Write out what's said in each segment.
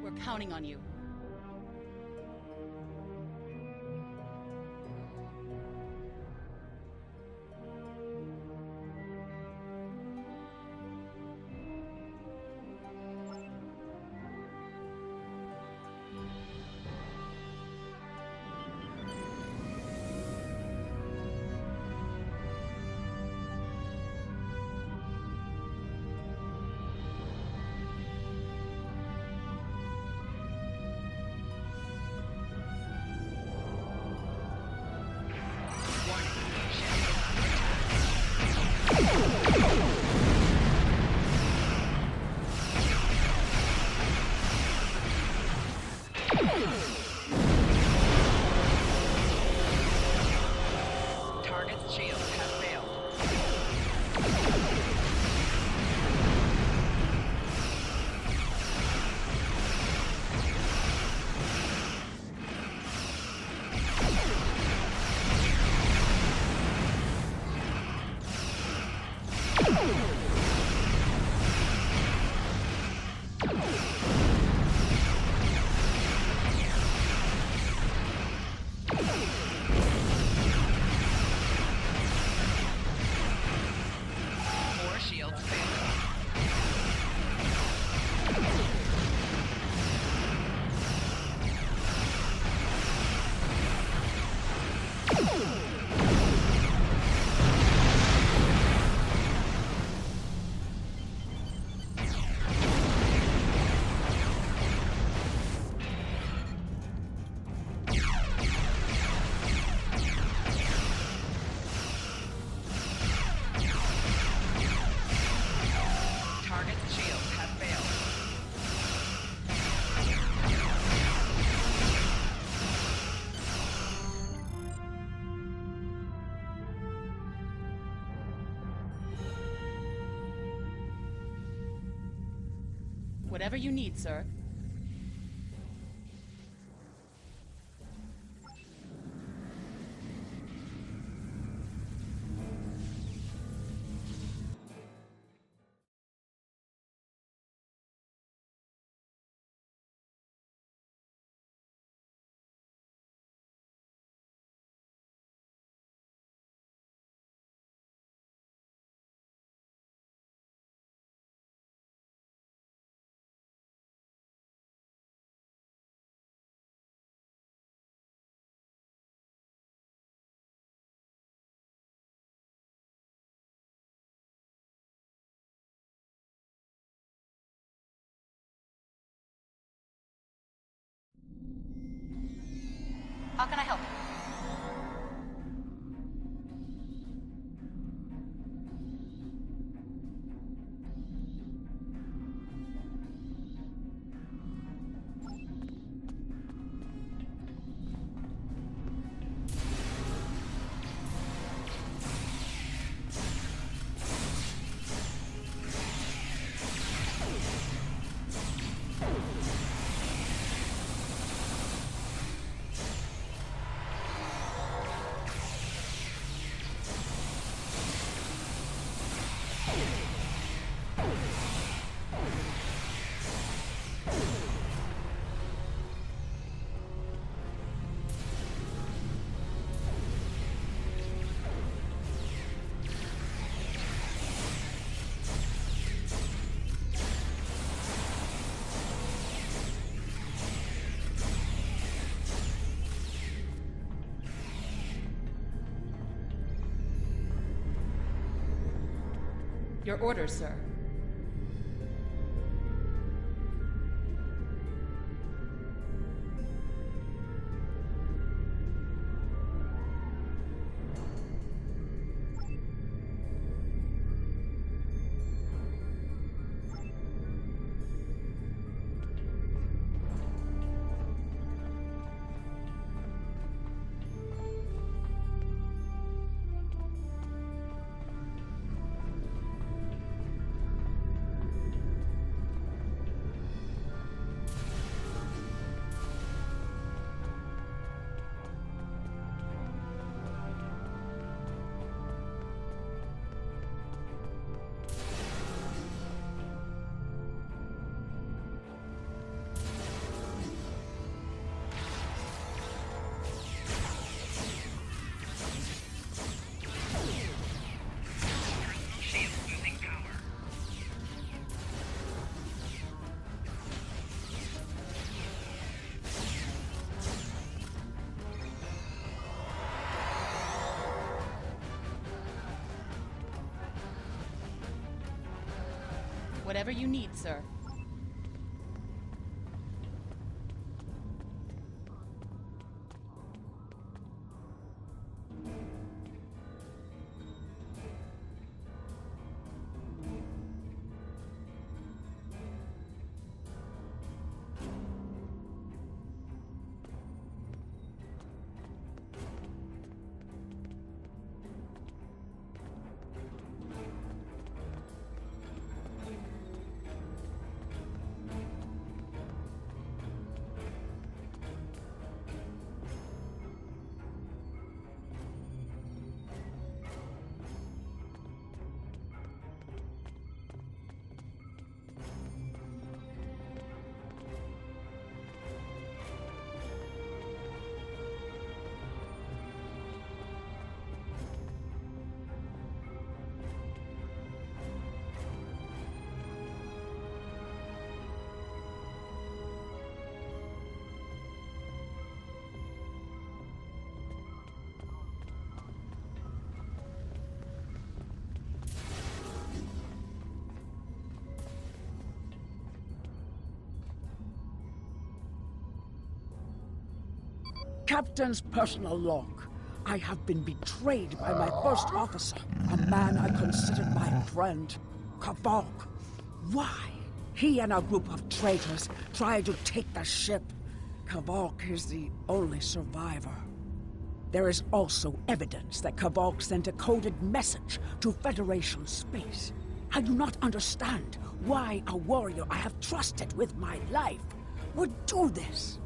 We're counting on you. Target's shields have failed. More shields failing. Target's shields have failed. Whatever you need, sir. How can I help you? Your orders, sir. Whatever you need, sir. Captain's personal log. I have been betrayed by my first officer, a man I considered my friend, Kavok. Why? He and a group of traitors tried to take the ship. Kavok is the only survivor. There is also evidence that Kavok sent a coded message to Federation space. I do not understand why a warrior I have trusted with my life would do this.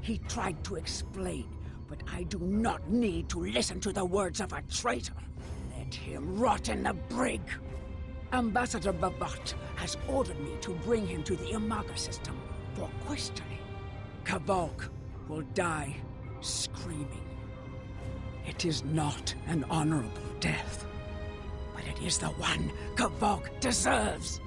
He tried to explain, but I do not need to listen to the words of a traitor. Let him rot in the brig. Ambassador Bavat has ordered me to bring him to the Imaga system for questioning. Kavok will die screaming. It is not an honorable death, but it is the one Kavok deserves.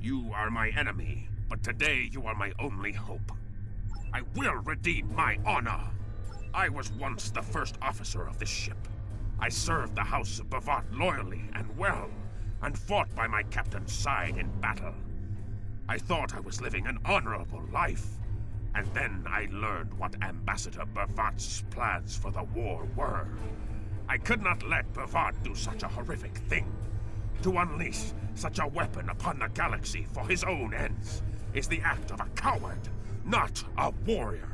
You are my enemy, but today you are my only hope. I will redeem my honor. I was once the first officer of this ship. I served the House of Bavat loyally and well, and fought by my captain's side in battle. I thought I was living an honorable life, and then I learned what Ambassador Bavat's plans for the war were. I could not let Bavat do such a horrific thing. To unleash such a weapon upon the galaxy for his own ends is the act of a coward, not a warrior.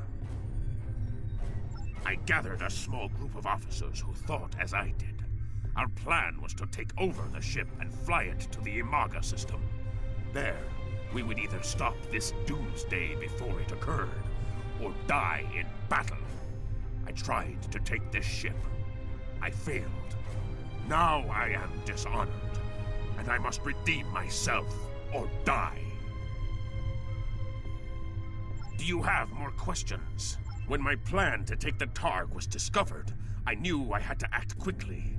I gathered a small group of officers who thought as I did. Our plan was to take over the ship and fly it to the Imaga system. There, we would either stop this doomsday before it occurred, or die in battle. I tried to take this ship. I failed. Now I am dishonored, and I must redeem myself or die. Do you have more questions? When my plan to take the Targ was discovered, I knew I had to act quickly.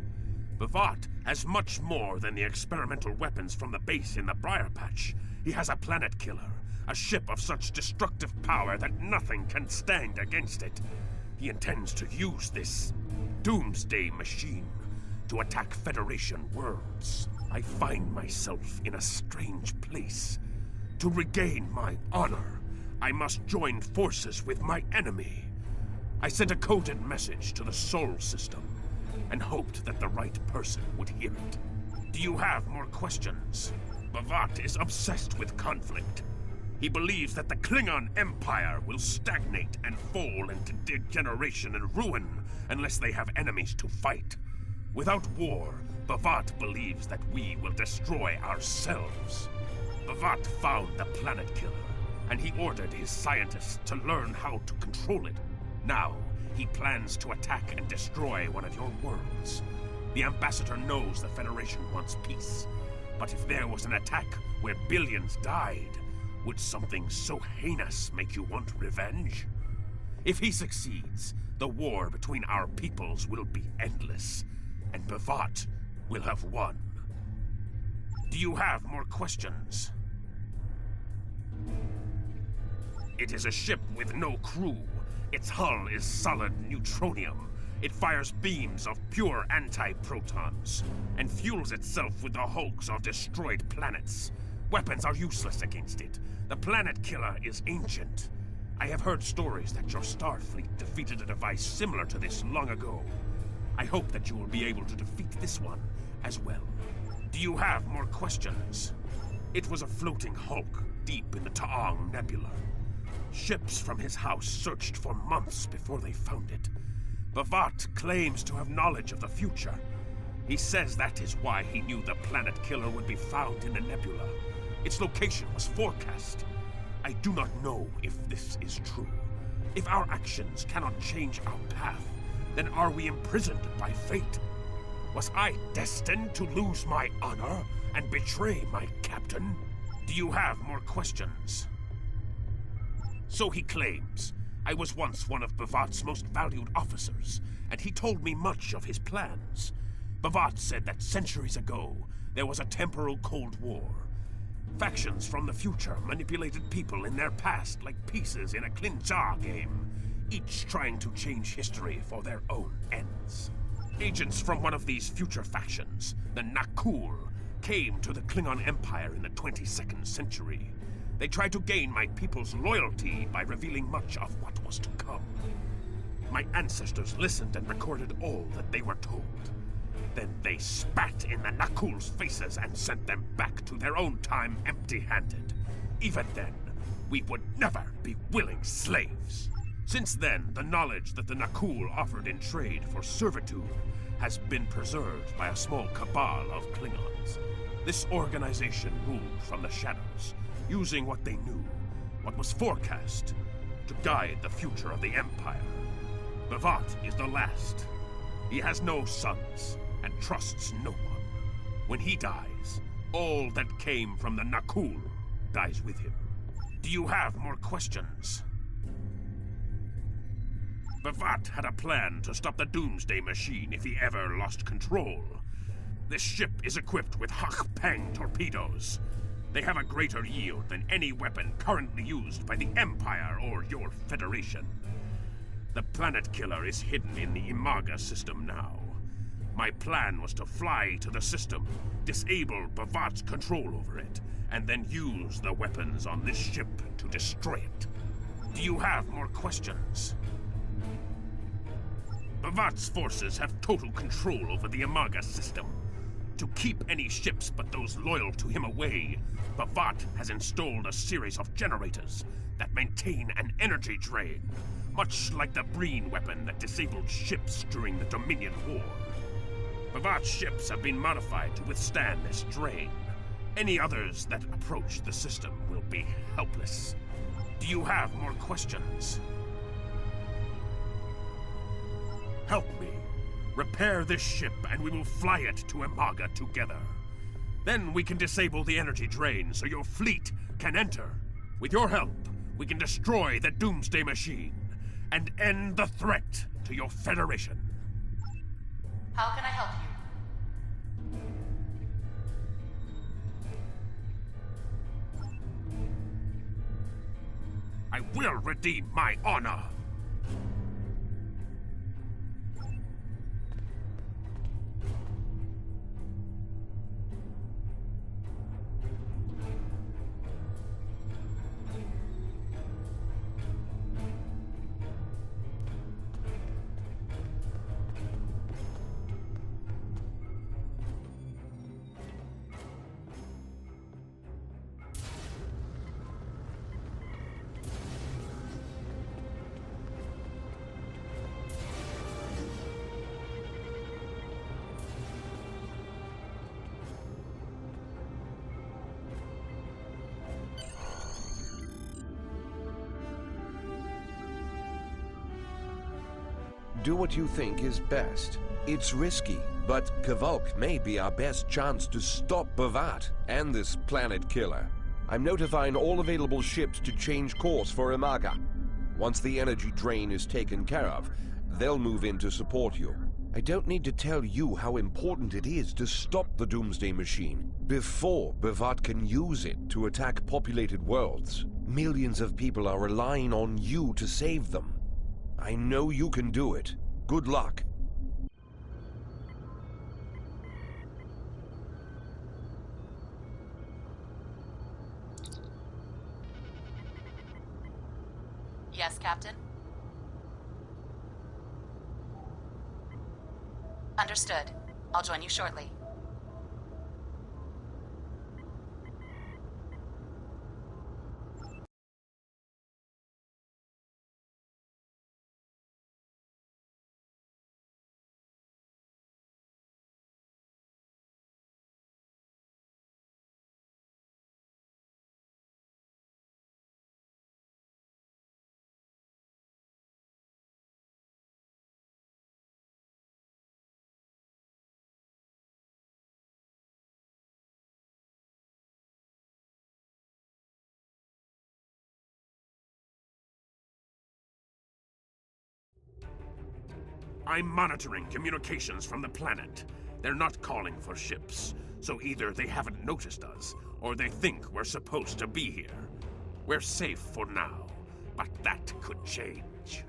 Bavat has much more than the experimental weapons from the base in the Briar Patch. He has a planet killer, A ship of such destructive power that nothing can stand against it. He intends to use this doomsday machine to attack Federation worlds. I find myself in a strange place. To regain my honor, I must join forces with my enemy. I sent a coded message to the Sol system and hoped that the right person would hear it. Do you have more questions? Bavat is obsessed with conflict. He believes that the Klingon Empire will stagnate and fall into degeneration and ruin unless they have enemies to fight. Without war, Bavat believes that we will destroy ourselves. Bavat found the Planet Killer, and he ordered his scientists to learn how to control it. Now, he plans to attack and destroy one of your worlds. The Ambassador knows the Federation wants peace, but if there was an attack where billions died, would something so heinous make you want revenge? If he succeeds, the war between our peoples will be endless, and Bavat will have won. Do you have more questions? It is a ship with no crew. Its hull is solid neutronium. It fires beams of pure anti-protons, and fuels itself with the hulks of destroyed planets. Weapons are useless against it. The Planet Killer is ancient. I have heard stories that your Starfleet defeated a device similar to this long ago. I hope that you will be able to defeat this one as well. Do you have more questions? It was a floating hulk deep in the Taong Nebula. Ships from his house searched for months before they found it. Bavat claims to have knowledge of the future. He says that is why he knew the Planet Killer would be found in the nebula. Its location was forecast. I do not know if this is true. If our actions cannot change our path, then are we imprisoned by fate? Was I destined to lose my honor and betray my captain? Do you have more questions? So he claims. I was once one of Bavat's most valued officers, and he told me much of his plans. Bavat said that centuries ago, there was a temporal Cold War. Factions from the future manipulated people in their past like pieces in a Klinjar game, each trying to change history for their own ends. Agents from one of these future factions, the Nakul, came to the Klingon Empire in the 22nd century. They tried to gain my people's loyalty by revealing much of what was to come. My ancestors listened and recorded all that they were told. Then they spat in the Nakul's faces and sent them back to their own time empty-handed. Even then, we would never be willing slaves. Since then, the knowledge that the Nakul offered in trade for servitude has been preserved by a small cabal of Klingons. This organization ruled from the shadows, using what they knew, what was forecast, to guide the future of the Empire. Bavat is the last. He has no sons, and trusts no one. When he dies, all that came from the Nakul dies with him. Do you have more questions? Bavat had a plan to stop the Doomsday Machine if he ever lost control. This ship is equipped with Hak-Peng torpedoes. They have a greater yield than any weapon currently used by the Empire or your Federation. The Planet Killer is hidden in the Imaga system now. My plan was to fly to the system, disable Bavat's control over it, and then use the weapons on this ship to destroy it. Do you have more questions? Bavat's forces have total control over the Imaga system. To keep any ships but those loyal to him away, Bavat has installed a series of generators that maintain an energy drain, much like the Breen weapon that disabled ships during the Dominion War. Bavat's ships have been modified to withstand this drain. Any others that approach the system will be helpless. Do you have more questions? Help me. Repair this ship and we will fly it to Imaga together. Then we can disable the energy drain so your fleet can enter. With your help, we can destroy the Doomsday Machine and end the threat to your Federation. How can I help you? I will redeem my honor! Do what you think is best. It's risky, but Kavok may be our best chance to stop Bavat and this planet killer. I'm notifying all available ships to change course for Imaga. Once the energy drain is taken care of, they'll move in to support you. I don't need to tell you how important it is to stop the Doomsday Machine before Bavat can use it to attack populated worlds. Millions of people are relying on you to save them. I know you can do it. Good luck. Yes, Captain? Understood. I'll join you shortly. I'm monitoring communications from the planet. They're not calling for ships, so either they haven't noticed us, or they think we're supposed to be here. We're safe for now, but that could change.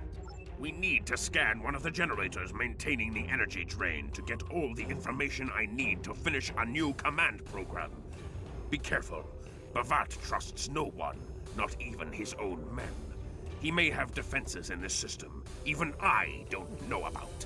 We need to scan one of the generators maintaining the energy drain to get all the information I need to finish a new command program. Be careful. Bavat trusts no one, not even his own men. He may have defenses in this system even I don't know about.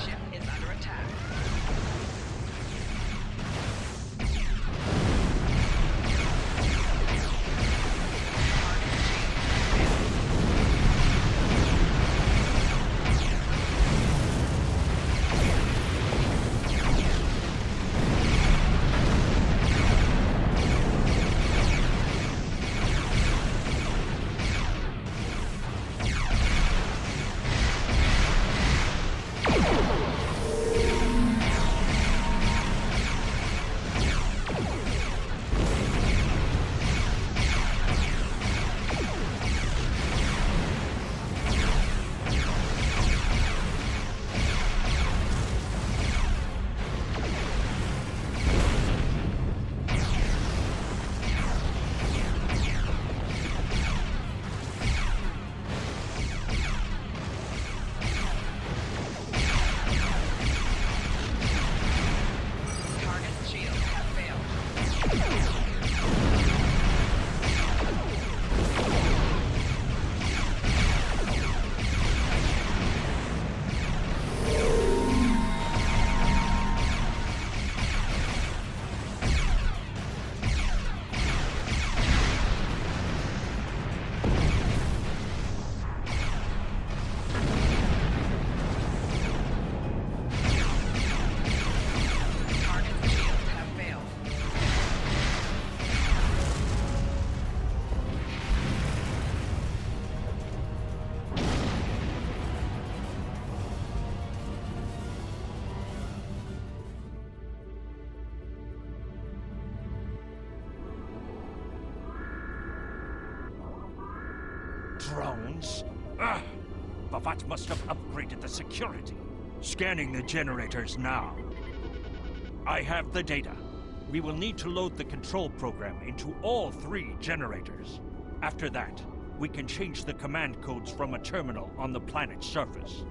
Ship is under attack. Drones? Ugh! Bavat must have upgraded the security. Scanning the generators now. I have the data. We will need to load the control program into all 3 generators. After that, we can change the command codes from a terminal on the planet's surface.